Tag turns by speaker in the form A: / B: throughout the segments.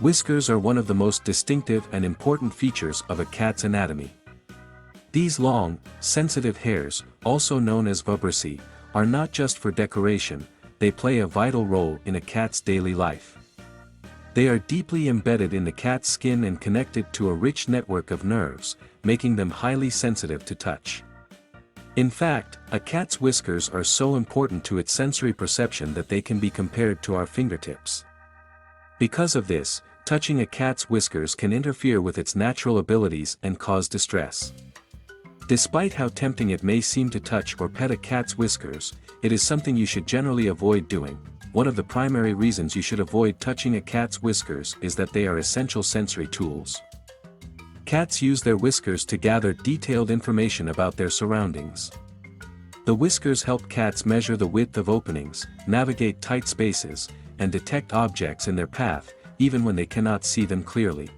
A: Whiskers are one of the most distinctive and important features of a cat's anatomy. These long, sensitive hairs, also known as vibrissae, are not just for decoration, they play a vital role in a cat's daily life. They are deeply embedded in the cat's skin and connected to a rich network of nerves, making them highly sensitive to touch. In fact, a cat's whiskers are so important to its sensory perception that they can be compared to our fingertips. Because of this, touching a cat's whiskers can interfere with its natural abilities and cause distress. Despite how tempting it may seem to touch or pet a cat's whiskers, it is something you should generally avoid doing. One of the primary reasons you should avoid touching a cat's whiskers is that they are essential sensory tools. Cats use their whiskers to gather detailed information about their surroundings. The whiskers help cats measure the width of openings, navigate tight spaces, and detect objects in their path, even when they cannot see them clearly.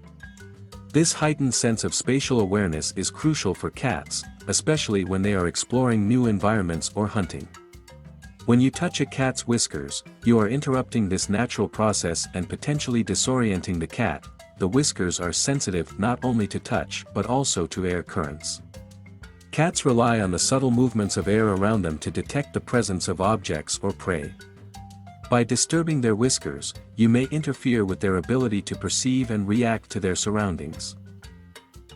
A: This heightened sense of spatial awareness is crucial for cats, especially when they are exploring new environments or hunting. When you touch a cat's whiskers, you are interrupting this natural process and potentially disorienting the cat. The whiskers are sensitive not only to touch but also to air currents. Cats rely on the subtle movements of air around them to detect the presence of objects or prey. By disturbing their whiskers, you may interfere with their ability to perceive and react to their surroundings.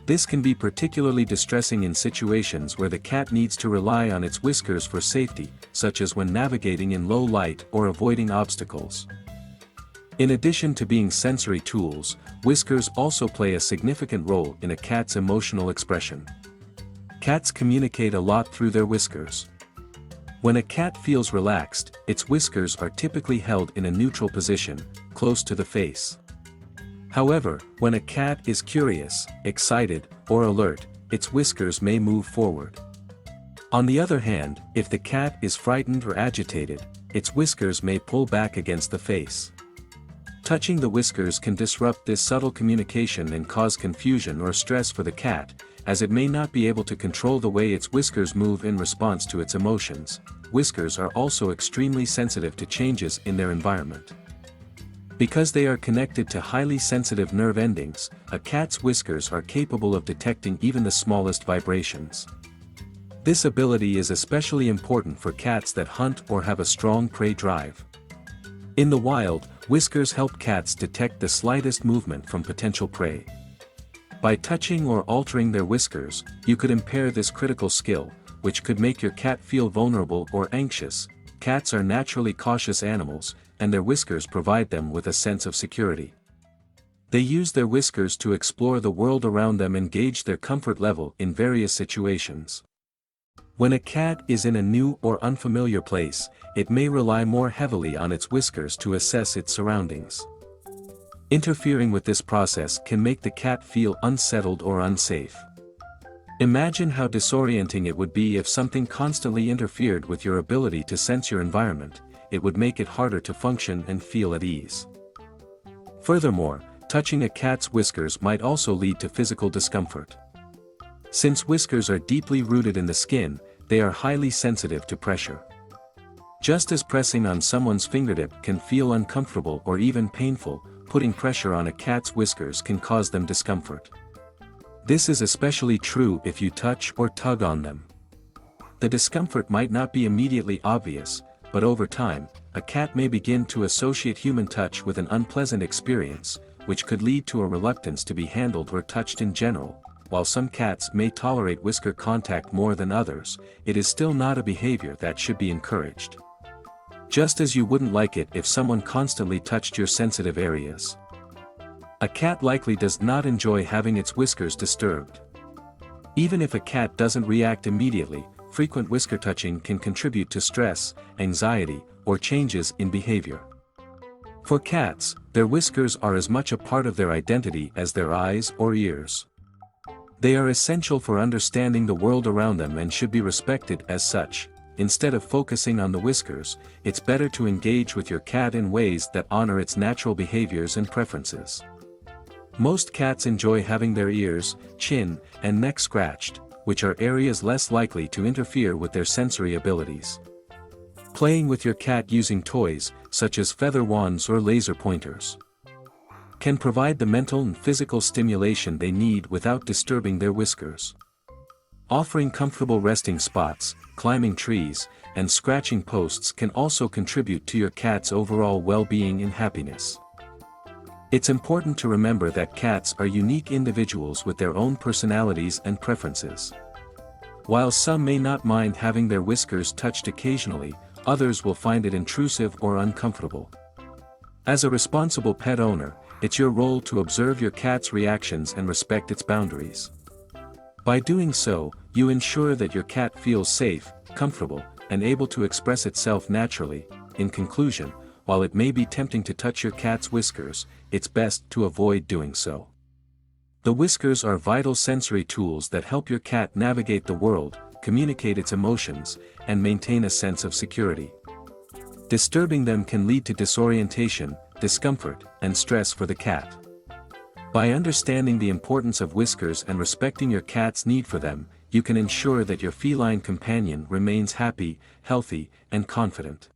A: This can be particularly distressing in situations where the cat needs to rely on its whiskers for safety, such as when navigating in low light or avoiding obstacles. In addition to being sensory tools, whiskers also play a significant role in a cat's emotional expression. Cats communicate a lot through their whiskers. When a cat feels relaxed, its whiskers are typically held in a neutral position, close to the face. However, when a cat is curious, excited, or alert, its whiskers may move forward. On the other hand, if the cat is frightened or agitated, its whiskers may pull back against the face. Touching the whiskers can disrupt this subtle communication and cause confusion or stress for the cat, as it may not be able to control the way its whiskers move in response to its emotions. Whiskers are also extremely sensitive to changes in their environment. Because they are connected to highly sensitive nerve endings, a cat's whiskers are capable of detecting even the smallest vibrations. This ability is especially important for cats that hunt or have a strong prey drive. In the wild, whiskers help cats detect the slightest movement from potential prey. By touching or altering their whiskers, you could impair this critical skill, which could make your cat feel vulnerable or anxious. Cats are naturally cautious animals, and their whiskers provide them with a sense of security. They use their whiskers to explore the world around them and gauge their comfort level in various situations. When a cat is in a new or unfamiliar place, it may rely more heavily on its whiskers to assess its surroundings. Interfering with this process can make the cat feel unsettled or unsafe. Imagine how disorienting it would be if something constantly interfered with your ability to sense your environment. It would make it harder to function and feel at ease. Furthermore, touching a cat's whiskers might also lead to physical discomfort. Since whiskers are deeply rooted in the skin, they are highly sensitive to pressure. Just as pressing on someone's fingertip can feel uncomfortable or even painful, putting pressure on a cat's whiskers can cause them discomfort. This is especially true if you touch or tug on them. The discomfort might not be immediately obvious, but over time, a cat may begin to associate human touch with an unpleasant experience, which could lead to a reluctance to be handled or touched in general. While some cats may tolerate whisker contact more than others, it is still not a behavior that should be encouraged. Just as you wouldn't like it if someone constantly touched your sensitive areas. A cat likely does not enjoy having its whiskers disturbed. Even if a cat doesn't react immediately, frequent whisker touching can contribute to stress, anxiety, or changes in behavior. For cats, their whiskers are as much a part of their identity as their eyes or ears. They are essential for understanding the world around them and should be respected as such. Instead of focusing on the whiskers, it's better to engage with your cat in ways that honor its natural behaviors and preferences. Most cats enjoy having their ears, chin, and neck scratched, which are areas less likely to interfere with their sensory abilities. Playing with your cat using toys, such as feather wands or laser pointers. can provide the mental and physical stimulation they need without disturbing their whiskers. Offering comfortable resting spots, climbing trees, and scratching posts can also contribute to your cat's overall well-being and happiness. It's important to remember that cats are unique individuals with their own personalities and preferences. While some may not mind having their whiskers touched occasionally, others will find it intrusive or uncomfortable. As a responsible pet owner, it's your role to observe your cat's reactions and respect its boundaries. By doing so, you ensure that your cat feels safe, comfortable, and able to express itself naturally. In conclusion, while it may be tempting to touch your cat's whiskers, it's best to avoid doing so. The whiskers are vital sensory tools that help your cat navigate the world, communicate its emotions, and maintain a sense of security. Disturbing them can lead to disorientation, discomfort, and stress for the cat. By understanding the importance of whiskers and respecting your cat's need for them, you can ensure that your feline companion remains happy, healthy, and confident.